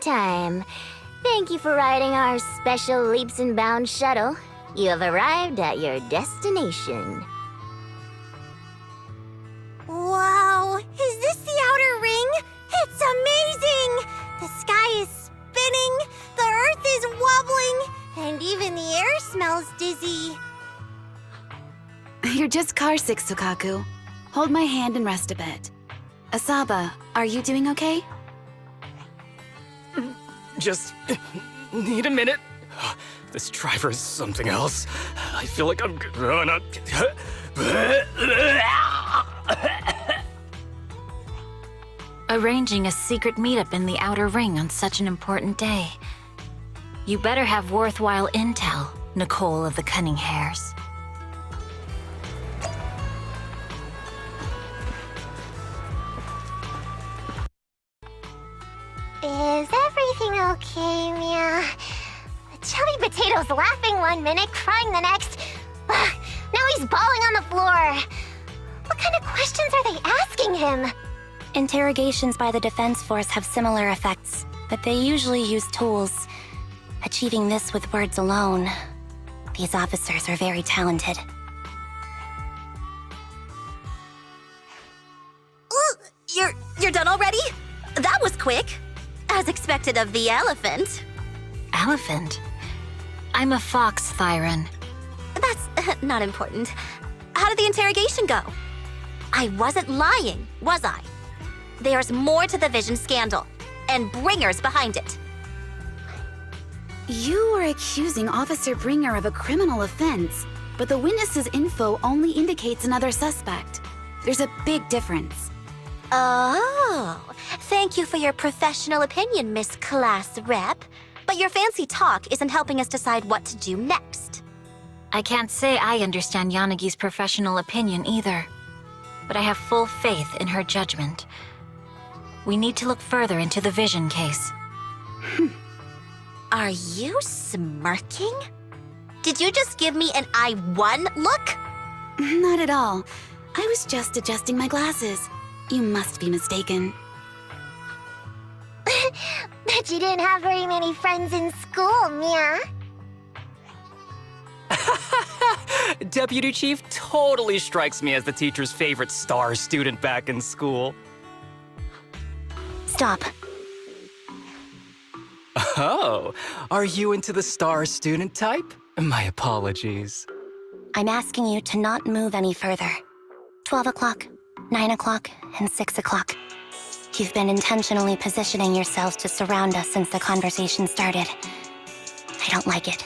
time. Thank you for riding our special leaps and bounds shuttle. You have arrived at your destination. Wow, is this the outer ring? It's amazing! The sky is spinning, the earth is wobbling, and even the air smells dizzy. You're just carsick, Sukaku. Hold my hand and rest a bit. Asaba, are you doing okay? Just need a minute. This driver is something else. I feel like I'm gonna... Arranging a secret meetup in the Outer Ring on such an important day. You better have worthwhile intel, Nicole of the Cunning Hairs. Is everything okay, Mia? Chubby Potato's laughing one minute, crying the next. Now he's bawling on the floor. What kind of questions are they asking him? Interrogations by the Defense Force have similar effects, but they usually use tools. Achieving this with words alone. These officers are very talented. You're done already? That was quick. As expected of the elephant. Elephant? I'm a fox, Thyron. That's not important. How did the interrogation go? I wasn't lying, was I? There's more to the Vision scandal, and Bringer's behind it. You are accusing Officer Bringer of a criminal offense, but the witness's info only indicates another suspect. There's a big difference. Oh, thank you for your professional opinion, Miss Class Rep. But your fancy talk isn't helping us decide what to do next. I can't say I understand Yanagi's professional opinion either, but I have full faith in her judgment. We need to look further into the Vision case. Are you smirking? Did you just give me an I won look? Not at all. I was just adjusting my glasses. You must be mistaken. Bet you didn't have very many friends in school, Mia. Deputy Chief totally strikes me as the teacher's favorite star student back in school. Stop. Oh, are you into the star student type? My apologies. I'm asking you to not move any further. 12 o'clock, 9 o'clock, and 6 o'clock. You've been intentionally positioning yourselves to surround us since the conversation started. I don't like it.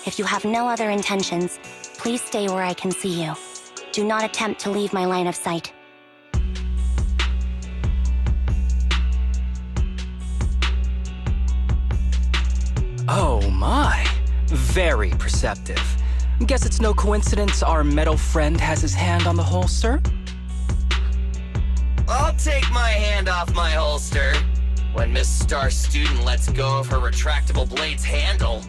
If you have no other intentions, please stay where I can see you. Do not attempt to leave my line of sight. Oh my, very perceptive. Guess it's no coincidence our metal friend has his hand on the holster? I'll take my hand off my holster when Miss Star Student lets go of her retractable blade's handle.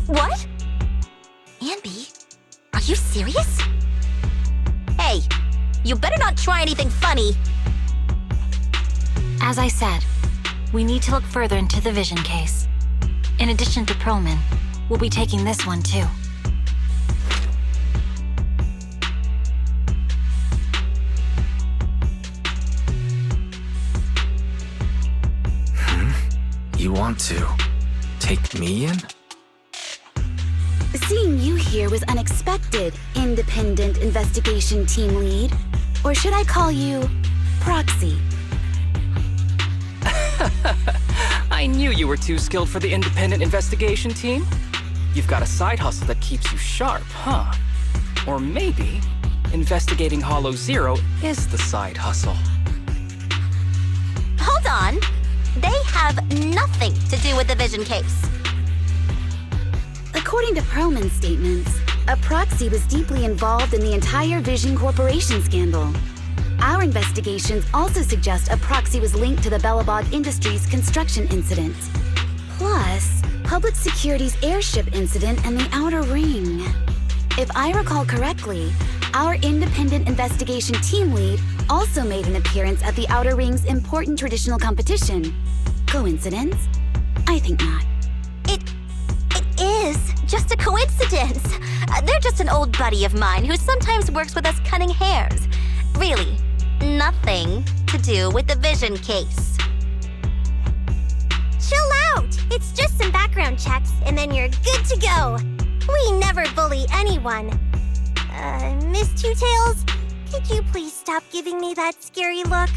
What? Anby, are you serious? Hey, you better not try anything funny. As I said, we need to look further into the Vision case. In addition to Perlman, we'll be taking this one too. You want to take me in? Seeing you here was unexpected, Independent Investigation Team Lead. Or should I call you Proxy? I knew you were too skilled for the independent investigation team. You've got a side hustle that keeps you sharp, huh? Or maybe investigating Hollow Zero is the side hustle. Hold on. They have nothing to do with the Vision case. According to Perlman's statements, a proxy was deeply involved in the entire Vision Corporation scandal. Our investigations also suggest a proxy was linked to the Bellabog Industries construction incident. Plus, Public Security's airship incident and the Outer Ring. If I recall correctly, Our independent investigation team lead also made an appearance at the Outer Ring's important traditional competition. Coincidence? I think not. It is just a coincidence. They're just an old buddy of mine who sometimes works with us cunning hares. Really, nothing to do with the vision case. Chill out! It's just some background checks, and then you're good to go. We never bully anyone. Miss Two Tails, could you please stop giving me that scary look?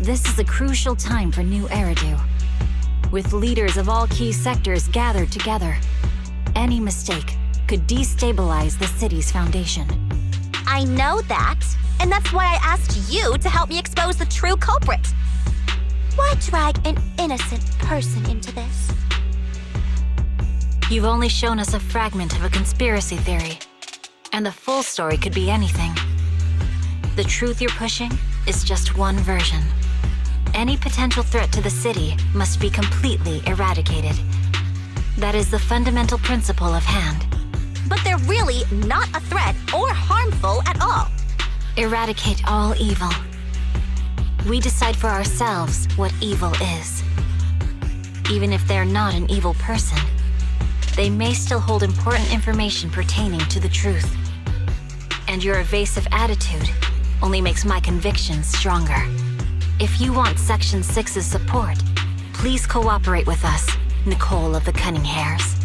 This is a crucial time for New Eridu. With leaders of all key sectors gathered together, any mistake could destabilize the city's foundation. I know that, and that's why I asked you to help me expose the true culprit. Why drag an innocent person into this? You've only shown us a fragment of a conspiracy theory, and the full story could be anything. The truth you're pushing is just one version. Any potential threat to the city must be completely eradicated. That is the fundamental principle of hand. But they're really not a threat or harmful at all. Eradicate all evil. We decide for ourselves what evil is. Even if they're not an evil person, they may still hold important information pertaining to the truth. And your evasive attitude only makes my convictions stronger. If you want Section 6's support, please cooperate with us, Nicole of the Cunning Hares.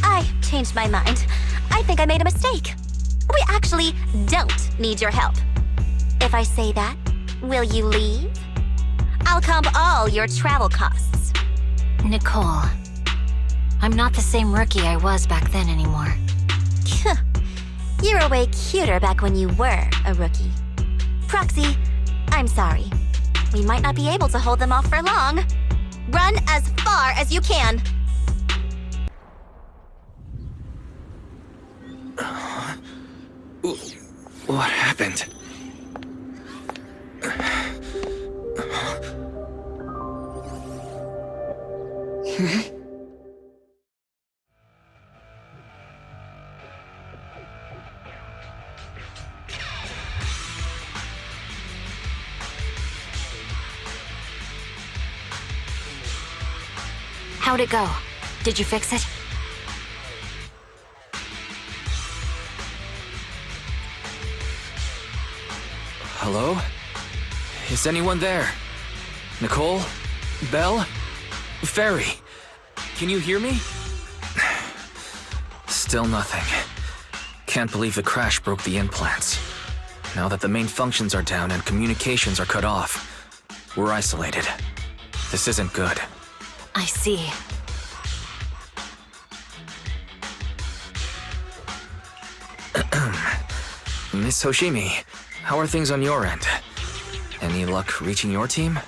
I changed my mind. I think I made a mistake. We actually don't need your help. If I say that, will you leave? I'll comp all your travel costs. Nicole, I'm not the same rookie I was back then anymore. You were way cuter back when you were a rookie. Proxy, I'm sorry. We might not be able to hold them off for long. Run as far as you can. What happened? How'd it go? Did you fix it? Hello? Is anyone there? Nicole? Belle? Fairy? Can you hear me? Still nothing. Can't believe the crash broke the implants. Now that the main functions are down and communications are cut off, we're isolated. This isn't good. I see. Miss Hoshimi, how are things on your end? Any luck reaching your team?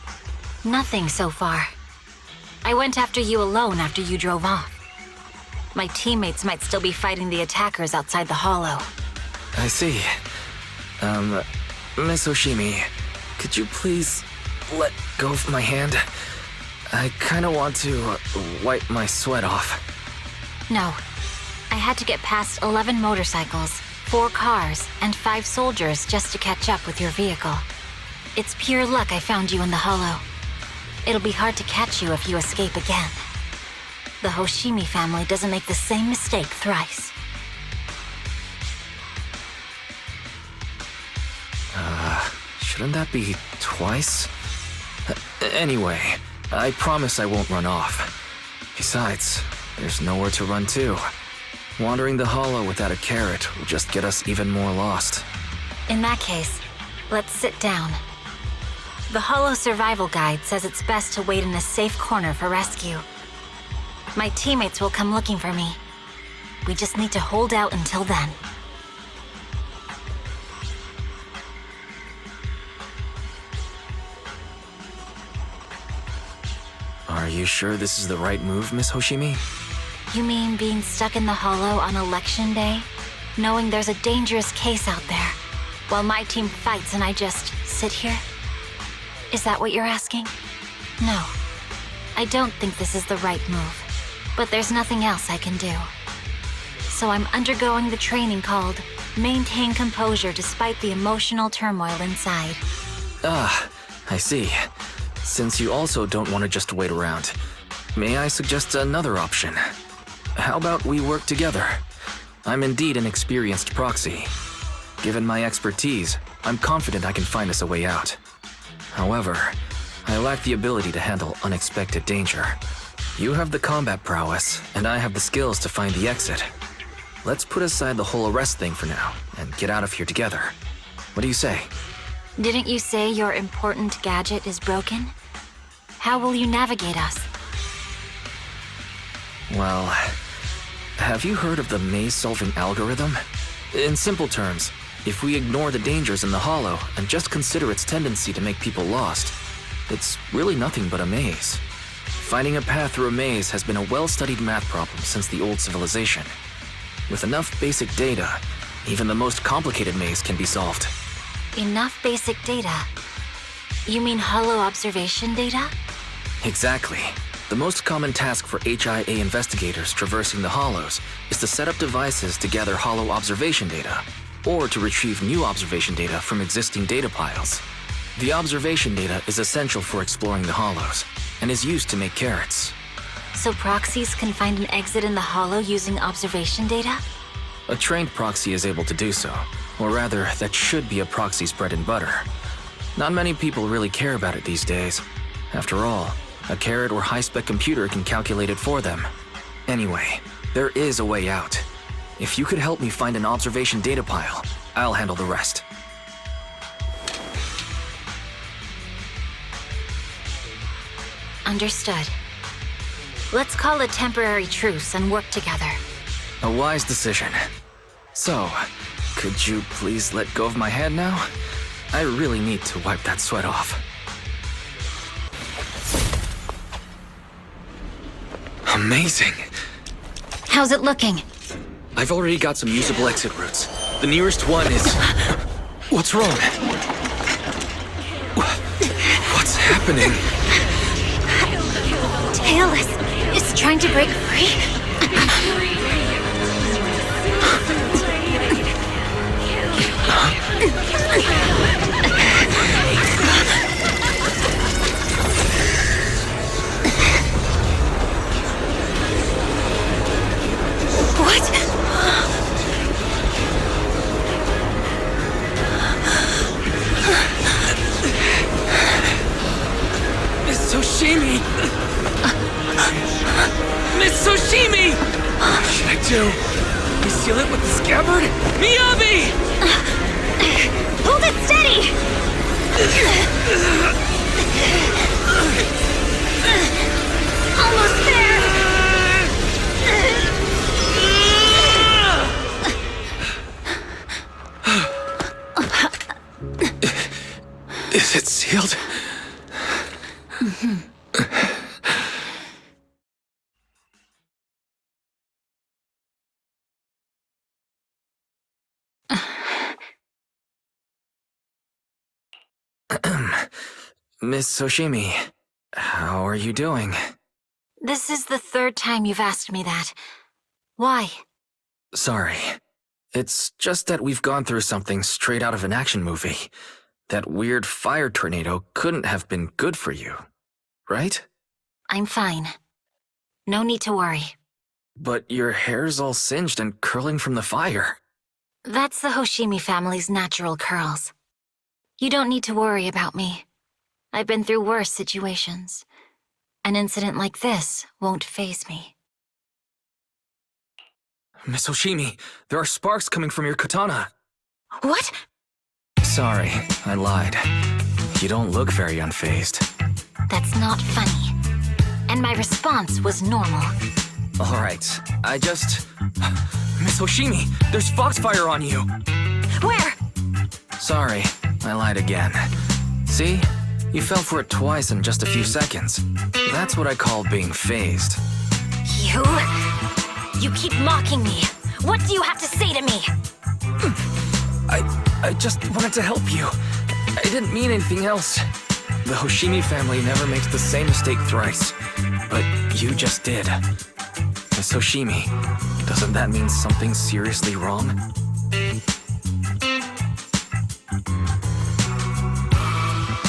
Nothing so far. I went after you alone after you drove off. My teammates might still be fighting the attackers outside the hollow. I see. Miss Hoshimi, could you please let go of my hand? I kinda want to wipe my sweat off. No. I had to get past 11 motorcycles, 4 cars, and 5 soldiers just to catch up with your vehicle. It's pure luck I found you in the hollow. It'll be hard to catch you if you escape again. The Hoshimi family doesn't make the same mistake thrice. Shouldn't that be twice? Anyway, I promise I won't run off. Besides, there's nowhere to run to. Wandering the hollow without a carrot will just get us even more lost. In that case, let's sit down. The Hollow Survival Guide says it's best to wait in a safe corner for rescue. My teammates will come looking for me. We just need to hold out until then. Are you sure this is the right move, Miss Hoshimi? You mean being stuck in the hollow on election day? Knowing there's a dangerous case out there, while my team fights and I just sit here? Is that what you're asking? No. I don't think this is the right move. But there's nothing else I can do. So I'm undergoing the training called Maintain Composure Despite the Emotional Turmoil Inside. Ah, I see. Since you also don't want to just wait around, may I suggest another option? How about we work together? I'm indeed an experienced proxy. Given my expertise, I'm confident I can find us a way out. However, I lack the ability to handle unexpected danger. You have the combat prowess, and I have the skills to find the exit. Let's put aside the whole arrest thing for now, and get out of here together. What do you say? Didn't you say your important gadget is broken? How will you navigate us? Well, have you heard of the maze-solving algorithm? In simple terms, if we ignore the dangers in the Hollow and just consider its tendency to make people lost, it's really nothing but a maze. Finding a path through a maze has been a well-studied math problem since the old civilization. With enough basic data, even the most complicated maze can be solved. Enough basic data? You mean hollow observation data? Exactly. The most common task for HIA investigators traversing the Hollows is to set up devices to gather hollow observation data, or to retrieve new observation data from existing data piles. The observation data is essential for exploring the Hollows, and is used to make carrots. So proxies can find an exit in the hollow using observation data? A trained proxy is able to do so, or rather, that should be a proxy's bread and butter. Not many people really care about it these days. After all, a carrot or high-spec computer can calculate it for them. Anyway, there is a way out. If you could help me find an observation data pile, I'll handle the rest. Understood. Let's call a temporary truce and work together. A wise decision. So, could you please let go of my hand now? I really need to wipe that sweat off. Amazing. How's it looking? I've already got some usable exit routes. The nearest one is... What's wrong? What's happening? Tailless is trying to break free? What? Miss Soshimi! Miss Soshimi! What should I do? We seal it with the scabbard? Myiabi! Hold it steady! Almost there! Is it sealed? Miss Soshimi, how are you doing? This is the third time you've asked me that. Why? Sorry. It's just that we've gone through something straight out of an action movie. That weird fire tornado couldn't have been good for you, right? I'm fine. No need to worry. But your hair's all singed and curling from the fire. That's the Hoshimi family's natural curls. You don't need to worry about me. I've been through worse situations. An incident like this won't faze me. Miss Hoshimi, there are sparks coming from your katana. What? Sorry, I lied. You don't look very unfazed. That's not funny. And my response was normal. Alright, Miss Hoshimi, there's foxfire on you! Where? Sorry, I lied again. See? You fell for it twice in just a few seconds. That's what I call being phased. You keep mocking me. What do you have to say to me? I just wanted to help you. I didn't mean anything else. The Hoshimi family never makes the same mistake thrice. But you just did. Miss Hoshimi, doesn't that mean something seriously wrong?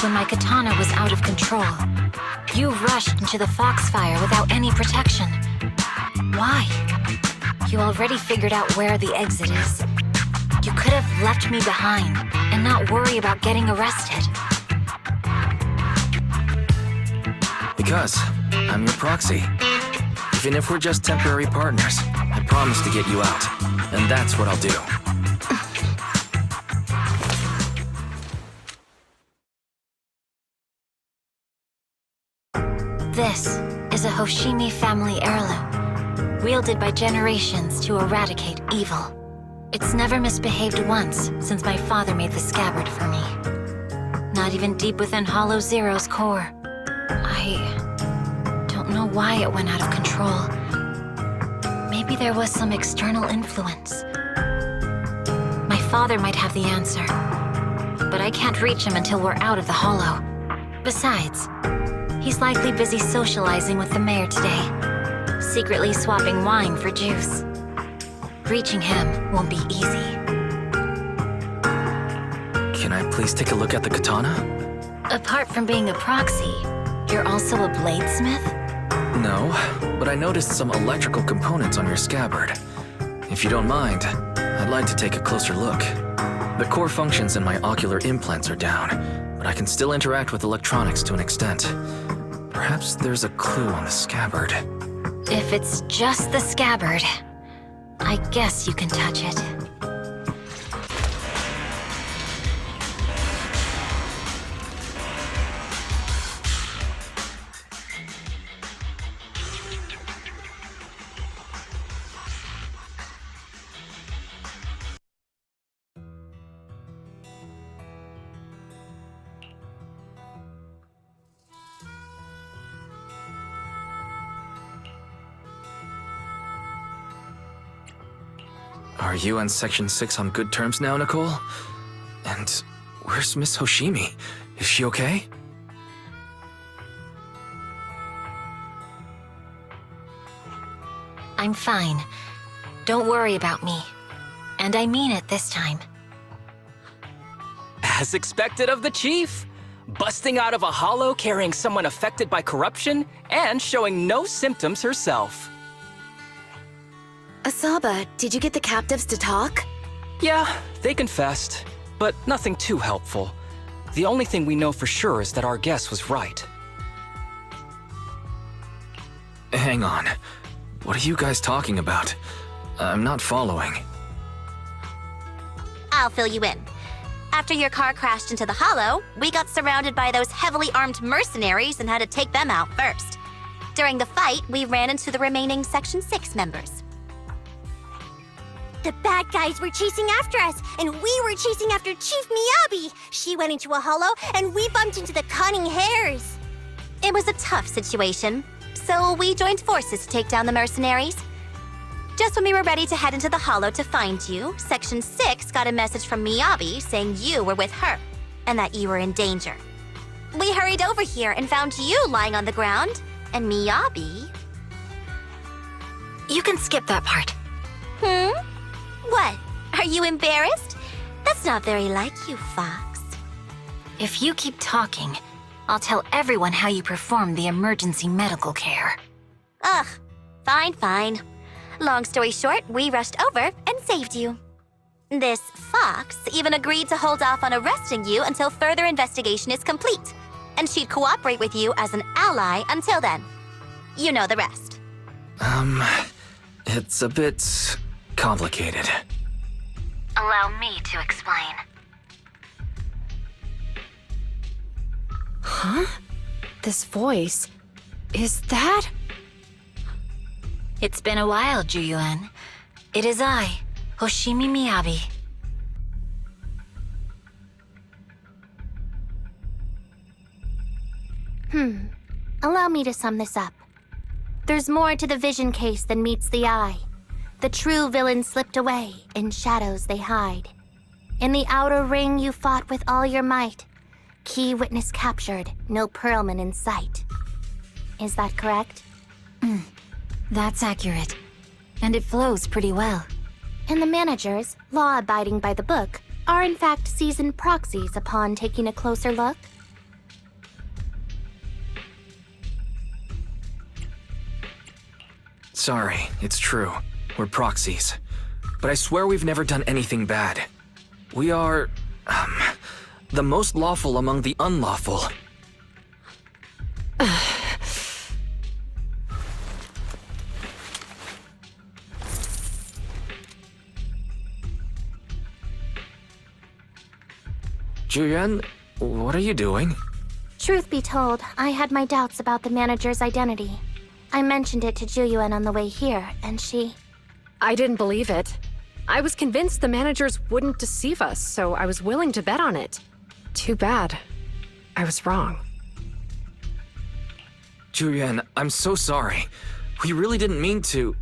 When my katana was out of control, you rushed into the foxfire without any protection. Why? You already figured out where the exit is. You could have left me behind and not worry about getting arrested. Because I'm your proxy. Even if we're just temporary partners, I promise to get you out. And that's what I'll do. This is a Hoshimi family heirloom, wielded by generations to eradicate evil. It's never misbehaved once since my father made the scabbard for me. Not even deep within Hollow Zero's core. I don't know why it went out of control. Maybe there was some external influence. My father might have the answer, but I can't reach him until we're out of the Hollow. Besides, he's likely busy socializing with the mayor today, secretly swapping wine for juice. Reaching him won't be easy. Can I please take a look at the katana? Apart from being a proxy, you're also a bladesmith? No, but I noticed some electrical components on your scabbard. If you don't mind, I'd like to take a closer look. The core functions in my ocular implants are down, but I can still interact with electronics to an extent. Perhaps there's a clue on the scabbard. If it's just the scabbard, I guess you can touch it. Are you and Section 6 on good terms now, Nicole? And where's Miss Hoshimi? Is she okay? I'm fine. Don't worry about me. And I mean it this time. As expected of the chief. Busting out of a hollow carrying someone affected by corruption and showing no symptoms herself. Asaba, did you get the captives to talk? Yeah, they confessed, but nothing too helpful. The only thing we know for sure is that our guess was right. Hang on. What are you guys talking about? I'm not following. I'll fill you in. After your car crashed into the Hollow, we got surrounded by those heavily armed mercenaries and had to take them out first. During the fight, we ran into the remaining Section 6 members. The bad guys were chasing after us, and we were chasing after Chief Myiabi. She went into a hollow, and we bumped into the cunning hares. It was a tough situation, so we joined forces to take down the mercenaries. Just when we were ready to head into the Hollow to find you, Section 6 got a message from Myiabi saying you were with her, and that you were in danger. We hurried over here and found you lying on the ground, and Myiabi... You can skip that part. What? Are you embarrassed? That's not very like you, Fox. If you keep talking, I'll tell everyone how you performed the emergency medical care. Ugh, fine. Long story short, we rushed over and saved you. This Fox even agreed to hold off on arresting you until further investigation is complete, and she'd cooperate with you as an ally until then. You know the rest. It's a bit complicated. Allow me to explain. Huh? This voice... is that... It's been a while, Juyuan. It is I, Hoshimi Myiabi. Allow me to sum this up. There's more to the vision case than meets the eye. The true villain slipped away, in shadows they hide. In the outer ring you fought with all your might, Key witness captured, no Pearlman in sight. Is that correct? That's accurate. And it flows pretty well. And the managers, law-abiding by the book, are in fact seasoned proxies upon taking a closer look? Sorry, it's true. We're proxies. But I swear we've never done anything bad. We are, the most lawful among the unlawful. Juyuan, what are you doing? Truth be told, I had my doubts about the manager's identity. I mentioned it to Juyuan on the way here, and she... I didn't believe it. I was convinced the managers wouldn't deceive us, so I was willing to bet on it. Too bad. I was wrong. Juyuan, I'm so sorry. We really didn't mean to...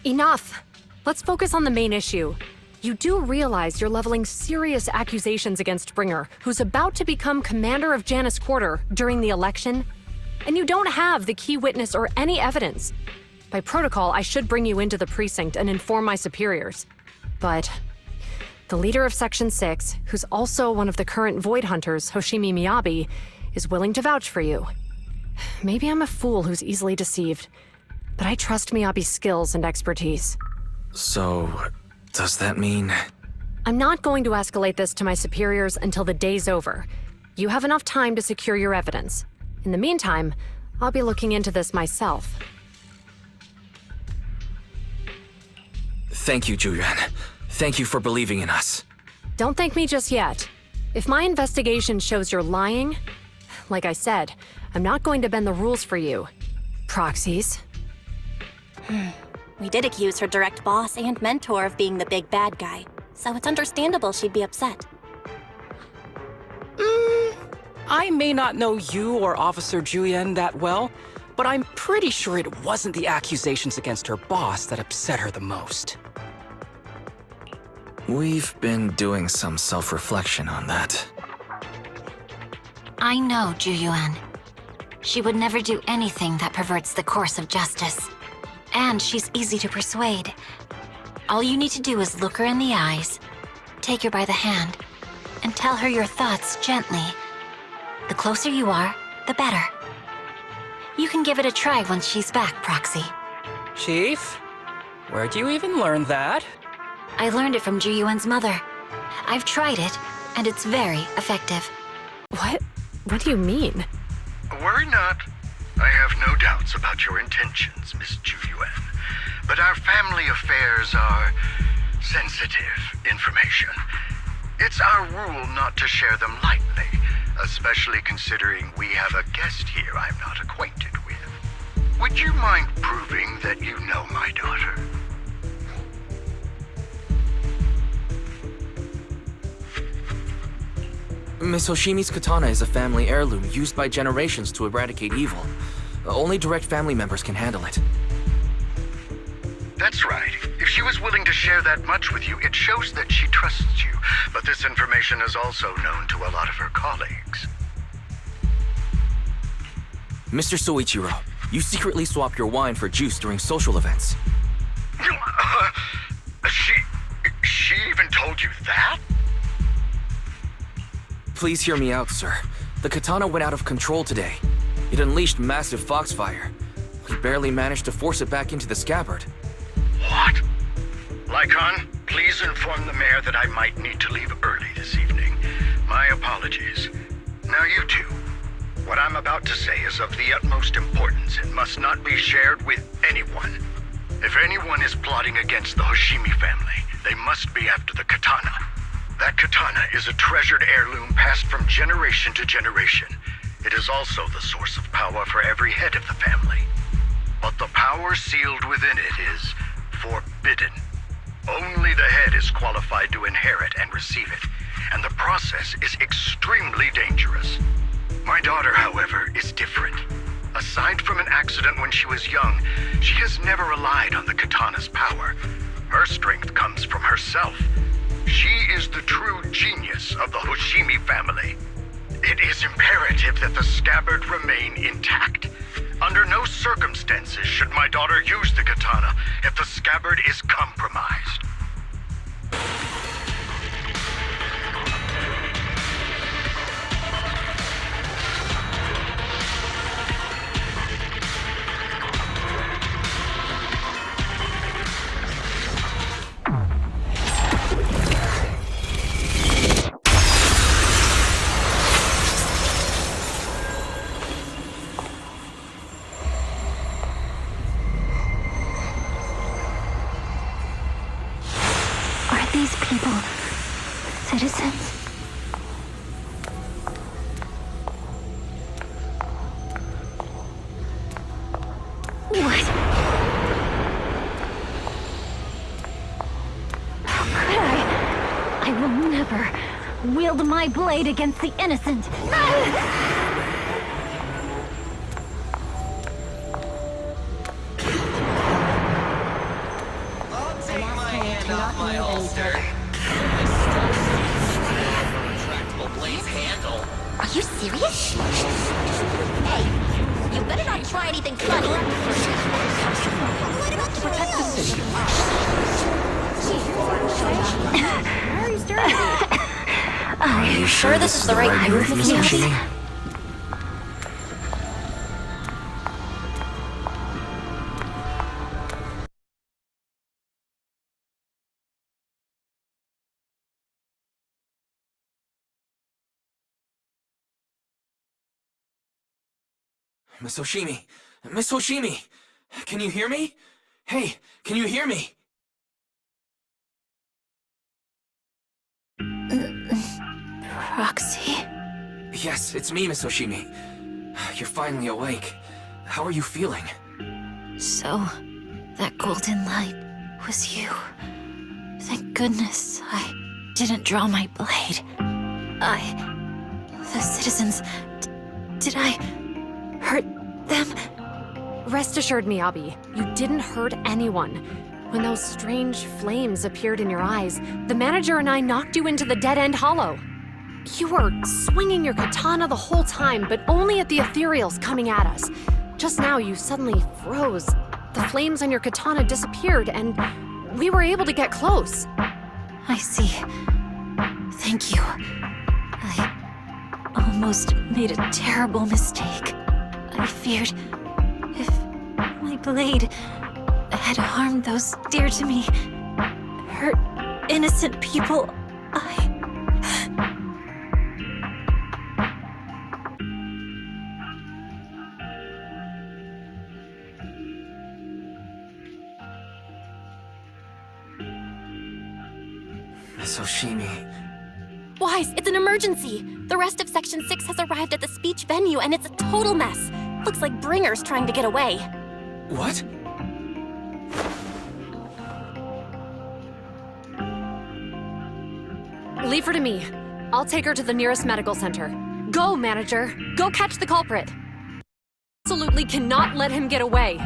Enough! Let's focus on the main issue. You do realize you're leveling serious accusations against Springer, who's about to become commander of Janus Quarter during the election? And you don't have the key witness or any evidence. By protocol, I should bring you into the precinct and inform my superiors. But the leader of Section 6, who's also one of the current Void Hunters, Hoshimi Myiabi, is willing to vouch for you. Maybe I'm a fool who's easily deceived, but I trust Myiabi's skills and expertise. So, does that mean... I'm not going to escalate this to my superiors until the day's over. You have enough time to secure your evidence. In the meantime, I'll be looking into this myself. Thank you, Juyuan. Thank you for believing in us. Don't thank me just yet. If my investigation shows you're lying, like I said, I'm not going to bend the rules for you. Proxies. We did accuse her direct boss and mentor of being the big bad guy, so it's understandable she'd be upset. I may not know you or Officer Juyuan that well, but I'm pretty sure it wasn't the accusations against her boss that upset her the most. We've been doing some self-reflection on that. I know Juyuan. She would never do anything that perverts the course of justice. And she's easy to persuade. All you need to do is look her in the eyes, take her by the hand, and tell her your thoughts gently. The closer you are, the better. You can give it a try once she's back, Proxy. Chief, where'd you even learn that? I learned it from Juyuan's mother. I've tried it, and it's very effective. What? What do you mean? Worry not. I have no doubts about your intentions, Miss Juyuan. But our family affairs are sensitive information. It's our rule not to share them lightly, especially considering we have a guest here I'm not acquainted with. Would you mind proving that you know my daughter? Miss Hoshimi's katana is a family heirloom used by generations to eradicate evil. Only direct family members can handle it. That's right. If she was willing to share that much with you, it shows that she trusts you. But this information is also known to a lot of her colleagues. Mr. Soichiro, you secretly swap your wine for juice during social events. She even told you that? Please hear me out, sir. The katana went out of control today. It unleashed massive foxfire. We barely managed to force it back into the scabbard. What? Lycon, please inform the mayor that I might need to leave early this evening. My apologies. Now you two. What I'm about to say is of the utmost importance and must not be shared with anyone. If anyone is plotting against the Hoshimi family, they must be after the katana. That katana is a treasured heirloom passed from generation to generation. It is also the source of power for every head of the family. But the power sealed within it is forbidden. Only the head is qualified to inherit and receive it, and the process is extremely dangerous. My daughter, however, is different. Aside from an accident when she was young, she has never relied on the katana's power. Her strength comes from herself. She is the true true genius of the Hoshimi family. It is imperative that the scabbard remain intact. Under no circumstances should my daughter use the katana if the scabbard is compromised. Are these people citizens? What? How could I? I will never wield my blade against the innocent. I'll take my hand off my holster. This starts to retractable blade's handle. Are you serious? Hey, you better not try anything funny. What about the protect the city? Very sturdy. Are you sure this is the right move, Miss Hoshimi? Miss Hoshimi! Miss Hoshimi! Can you hear me? Hey, can you hear me? Proxy? Yes, it's me, Miss Hoshimi. You're finally awake. How are you feeling? So, that golden light was you. Thank goodness I didn't draw my blade. The citizens... did I hurt them? Rest assured, Myiabi, you didn't hurt anyone. When those strange flames appeared in your eyes, the manager and I knocked you into the dead-end hollow. You were swinging your katana the whole time, but only at the ethereals coming at us. Just now, you suddenly froze. The flames on your katana disappeared, and we were able to get close. I see. Thank you. I almost made a terrible mistake. I feared if my blade had harmed those dear to me, hurt innocent people, Miss Hoshimi... Wise, it's an emergency! The rest of Section 6 has arrived at the speech venue, and it's a total mess. Looks like Bringer's trying to get away. What? Leave her to me. I'll take her to the nearest medical center. Go, manager! Go catch the culprit! Absolutely cannot let him get away!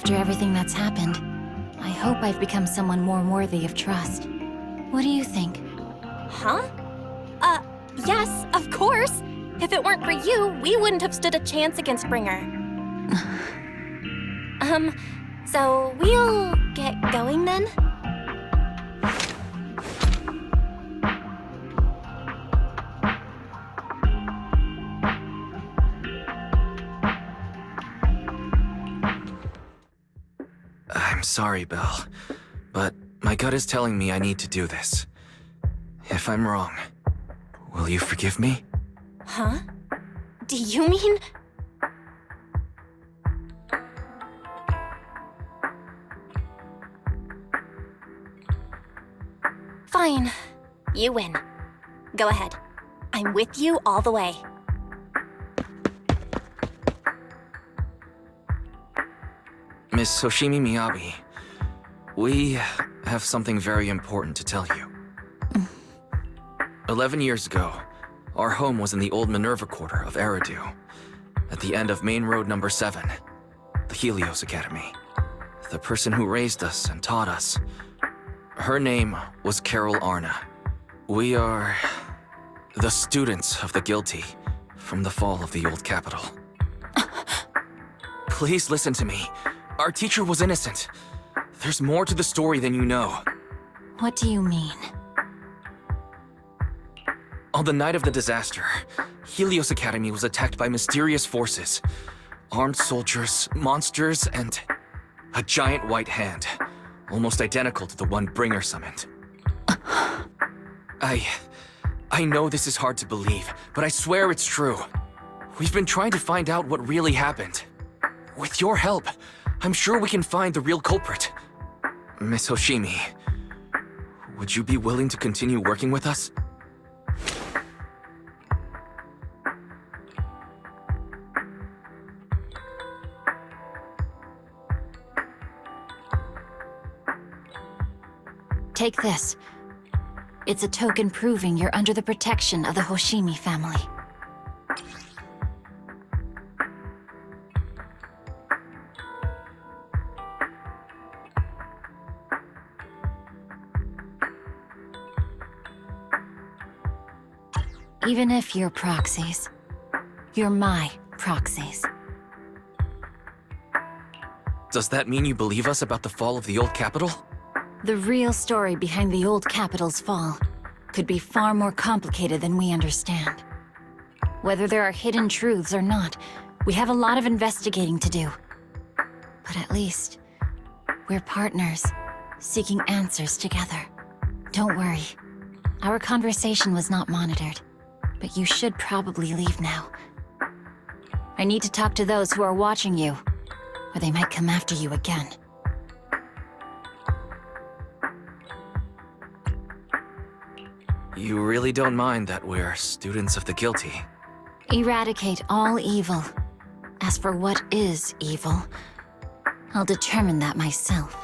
After everything that's happened, I hope I've become someone more worthy of trust. What do you think? Huh? Yes, of course. If it weren't for you, we wouldn't have stood a chance against Bringer. So we'll get going then? I'm sorry, Belle, but my gut is telling me I need to do this. If I'm wrong, will you forgive me? Huh? Do you mean... Fine. You win. Go ahead. I'm with you all the way. Miss Hoshimi Myiabi, we have something very important to tell you. 11 years ago, our home was in the old Minerva Quarter of Eridu, at the end of Main Road number 7, the Helios Academy. The person who raised us and taught us, her name was Carol Arna. We are the students of the guilty from the fall of the old capital. Please listen to me. Our teacher was innocent. There's more to the story than you know. What do you mean? On the night of the disaster, Helios Academy was attacked by mysterious forces. Armed soldiers, monsters, and a giant white hand, almost identical to the one Bringer summoned. I know this is hard to believe, but I swear it's true. We've been trying to find out what really happened. With your help, I'm sure we can find the real culprit. Miss Hoshimi, would you be willing to continue working with us? Take this. It's a token proving you're under the protection of the Hoshimi family. Even if you're proxies, you're my proxies. Does that mean you believe us about the fall of the old capital? The real story behind the old capital's fall could be far more complicated than we understand. Whether there are hidden truths or not, we have a lot of investigating to do. But at least, we're partners, seeking answers together. Don't worry. Our conversation was not monitored, but you should probably leave now. I need to talk to those who are watching you, or they might come after you again. You really don't mind that we're students of the guilty? Eradicate all evil. As for what is evil, I'll determine that myself.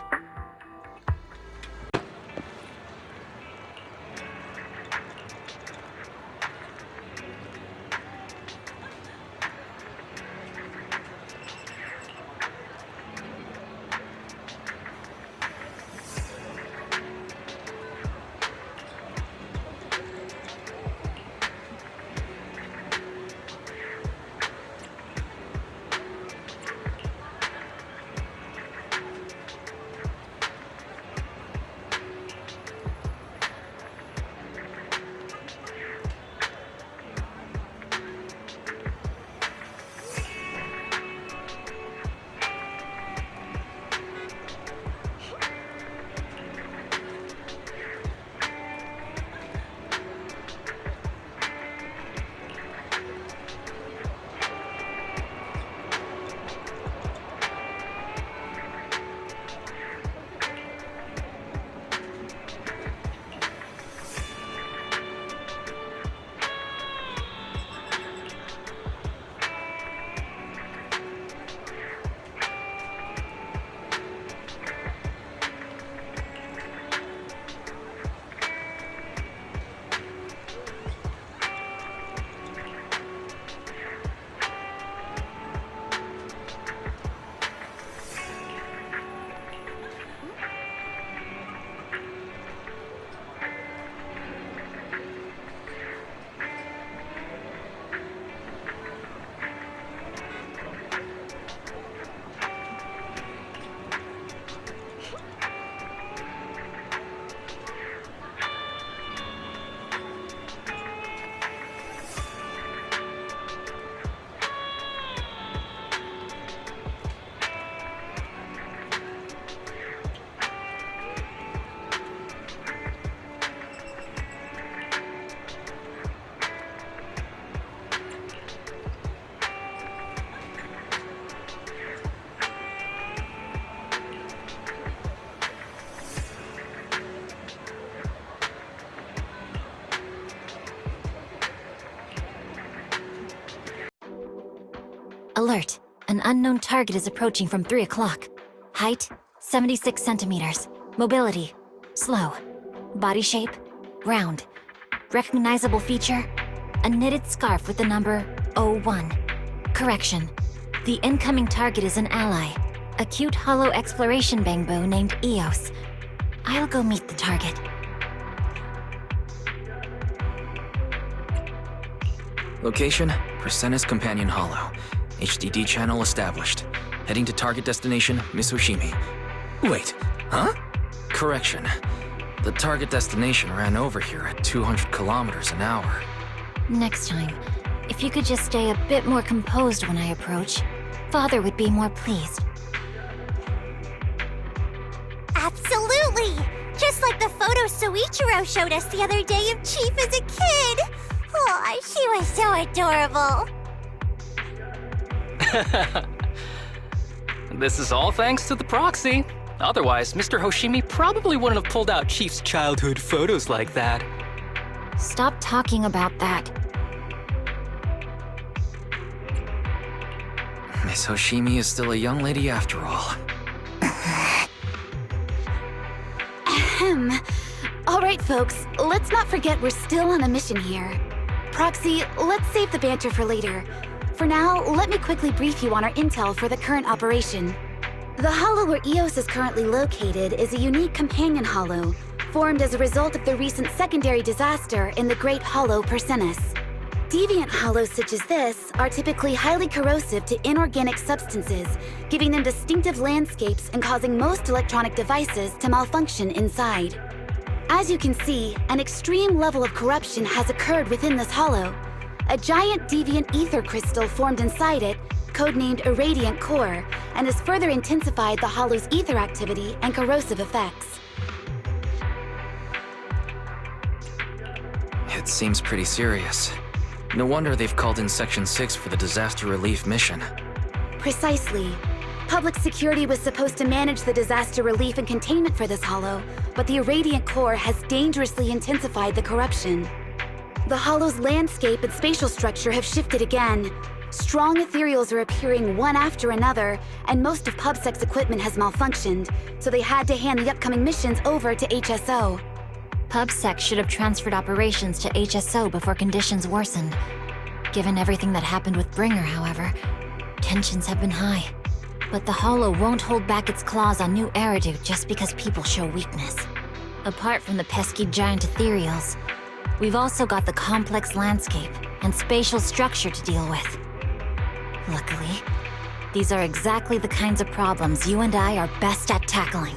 Alert. An unknown target is approaching from 3 o'clock. Height, 76 centimeters. Mobility, slow. Body shape, round. Recognizable feature, a knitted scarf with the number 01. Correction. The incoming target is an ally. A cute hollow exploration bangbo named Eos. I'll go meet the target. Location, Persenis Companion Hollow. HDD channel established. Heading to target destination, Miss Hoshimi. Wait, huh? Correction. The target destination ran over here at 200 kilometers an hour. Next time, if you could just stay a bit more composed when I approach, Father would be more pleased. Absolutely! Just like the photo Soichiro showed us the other day of Chief as a kid! Oh, she was so adorable. This is all thanks to the proxy. Otherwise, Mr. Hoshimi probably wouldn't have pulled out Chief's childhood photos like that. Stop talking about that. Miss Hoshimi is still a young lady after all. Ahem. All right, folks, let's not forget we're still on a mission here. Proxy, let's save the banter for later. For now, let me quickly brief you on our intel for the current operation. The hollow where Eos is currently located is a unique companion hollow, formed as a result of the recent secondary disaster in the Great Hollow Persenis. Deviant hollows such as this are typically highly corrosive to inorganic substances, giving them distinctive landscapes and causing most electronic devices to malfunction inside. As you can see, an extreme level of corruption has occurred within this hollow. A giant deviant ether crystal formed inside it, codenamed Irradiant Core, and has further intensified the hollow's ether activity and corrosive effects. It seems pretty serious. No wonder they've called in Section 6 for the disaster relief mission. Precisely. Public security was supposed to manage the disaster relief and containment for this hollow, but the Irradiant Core has dangerously intensified the corruption. The hollow's landscape and spatial structure have shifted again. Strong ethereals are appearing one after another, and most of PubSec's equipment has malfunctioned, so they had to hand the upcoming missions over to HSO. PubSec should have transferred operations to HSO before conditions worsened. Given everything that happened with Bringer, however, tensions have been high. But the Hollow won't hold back its claws on new Eridu just because people show weakness. Apart from the pesky giant ethereals, we've also got the complex landscape and spatial structure to deal with. Luckily, these are exactly the kinds of problems you and I are best at tackling.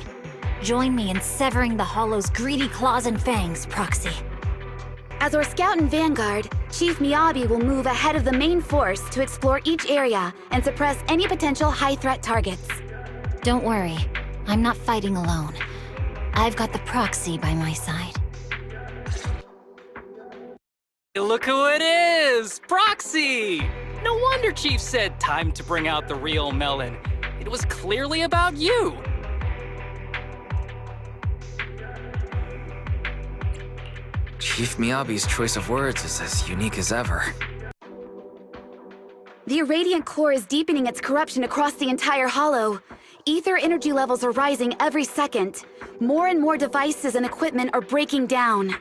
Join me in severing the Hollow's greedy claws and fangs, Proxy. As our scout and vanguard, Chief Myiabi will move ahead of the main force to explore each area and suppress any potential high-threat targets. Don't worry, I'm not fighting alone. I've got the Proxy by my side. Look who it is! Proxy! No wonder Chief said time to bring out the real melon. It was clearly about you. Chief Myiabi's choice of words is as unique as ever. The Irradiant Core is deepening its corruption across the entire Hollow. Ether energy levels are rising every second. More and more devices and equipment are breaking down.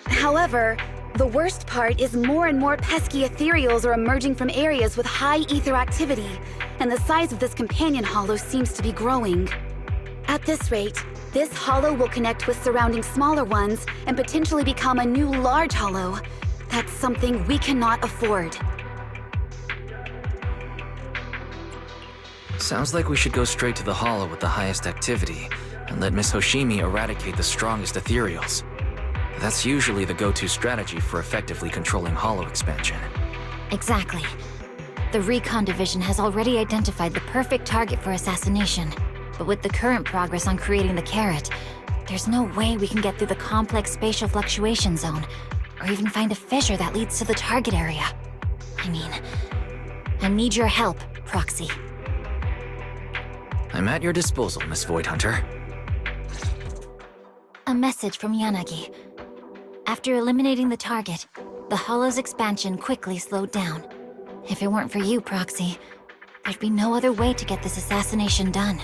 However, the worst part is more and more pesky ethereals are emerging from areas with high ether activity, and the size of this companion hollow seems to be growing. At this rate, this hollow will connect with surrounding smaller ones and potentially become a new large hollow. That's something we cannot afford. Sounds like we should go straight to the hollow with the highest activity and let Miss Hoshimi eradicate the strongest ethereals. That's usually the go-to strategy for effectively controlling hollow expansion. Exactly. The Recon Division has already identified the perfect target for assassination. But with the current progress on creating the carrot, there's no way we can get through the complex spatial fluctuation zone, or even find a fissure that leads to the target area. I mean, I need your help, Proxy. I'm at your disposal, Miss Void Hunter. A message from Yanagi. After eliminating the target, the Hollow's expansion quickly slowed down. If it weren't for you, Proxy, There'd be no other way to get this assassination done.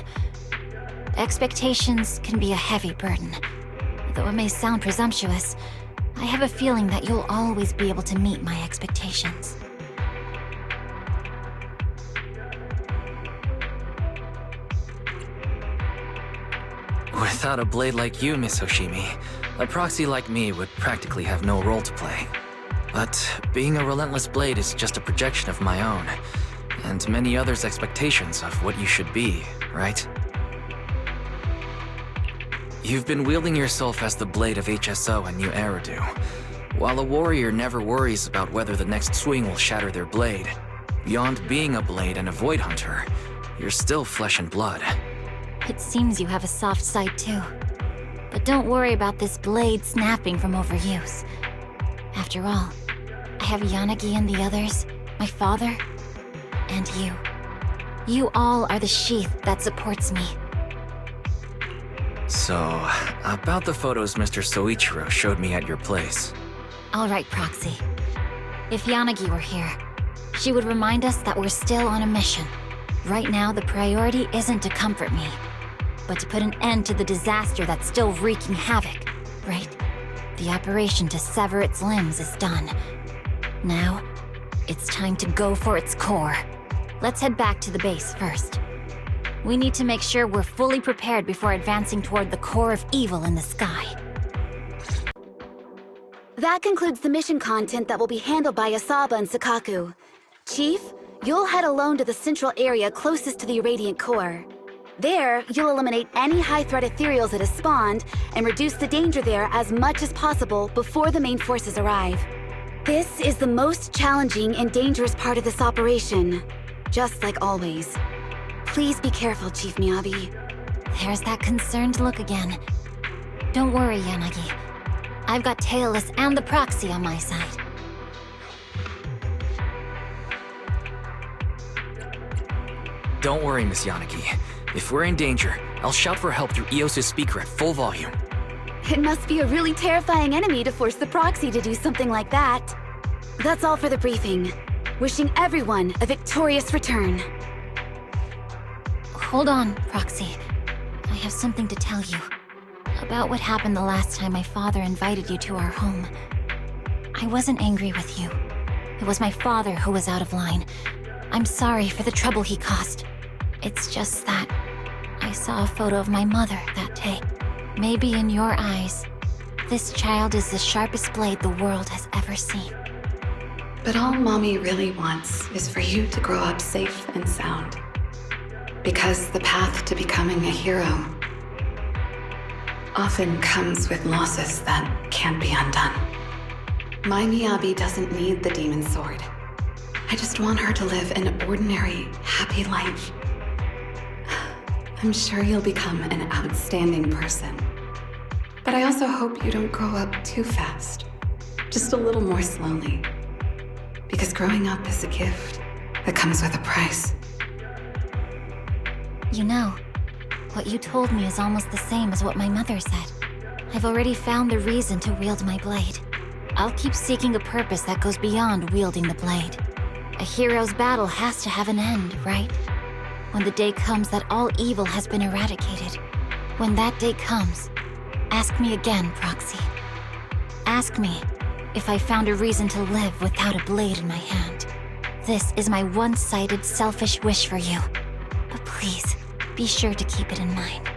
Expectations can be a heavy burden. Though it may sound presumptuous, I have a feeling that you'll always be able to meet my expectations. Without a blade like you, Miss Hoshimi, a proxy like me would practically have no role to play. But being a relentless blade is just a projection of my own, and many others' expectations of what you should be, right? You've been wielding yourself as the blade of HSO and New Eridu. While a warrior never worries about whether the next swing will shatter their blade, beyond being a blade and a void hunter, you're still flesh and blood. It seems you have a soft side too. But don't worry about this blade snapping from overuse. After all, I have Yanagi and the others, my father, and you. You all are the sheath that supports me. So, about the photos Mr. Soichiro showed me at your place. All right, Proxy. If Yanagi were here, she would remind us that we're still on a mission. Right now, the priority isn't to comfort me, but to put an end to the disaster that's still wreaking havoc, right? The operation to sever its limbs is done. Now, it's time to go for its core. Let's head back to the base first. We need to make sure we're fully prepared before advancing toward the core of evil in the sky. That concludes the mission content that will be handled by Asaba and Sakaku. Chief, you'll head alone to the central area closest to the Irradiant Core. There, you'll eliminate any high-threat ethereals that have spawned and reduce the danger there as much as possible before the main forces arrive. This is the most challenging and dangerous part of this operation, just like always. Please be careful, Chief Myiabi. There's that concerned look again. Don't worry, Yanagi. I've got Tailless and the Proxy on my side. Don't worry, Miss Yanagi. If we're in danger, I'll shout for help through Eos' speaker at full volume. It must be a really terrifying enemy to force the Proxy to do something like that. That's all for the briefing. Wishing everyone a victorious return. Hold on, Proxy. I have something to tell you. About what happened the last time my father invited you to our home. I wasn't angry with you. It was my father who was out of line. I'm sorry for the trouble he caused. It's just that I saw a photo of my mother that day. Maybe in your eyes, this child is the sharpest blade the world has ever seen. But all Mommy really wants is for you to grow up safe and sound. Because the path to becoming a hero often comes with losses that can't be undone. My Myiabi doesn't need the demon sword. I just want her to live an ordinary, happy life. I'm sure you'll become an outstanding person. But I also hope you don't grow up too fast. Just a little more slowly. Because growing up is a gift that comes with a price. You know, what you told me is almost the same as what my mother said. I've already found the reason to wield my blade. I'll keep seeking a purpose that goes beyond wielding the blade. A hero's battle has to have an end, right? When the day comes that all evil has been eradicated. When that day comes, ask me again, Proxy. Ask me if I found a reason to live without a blade in my hand. This is my one-sided, selfish wish for you. But please, be sure to keep it in mind.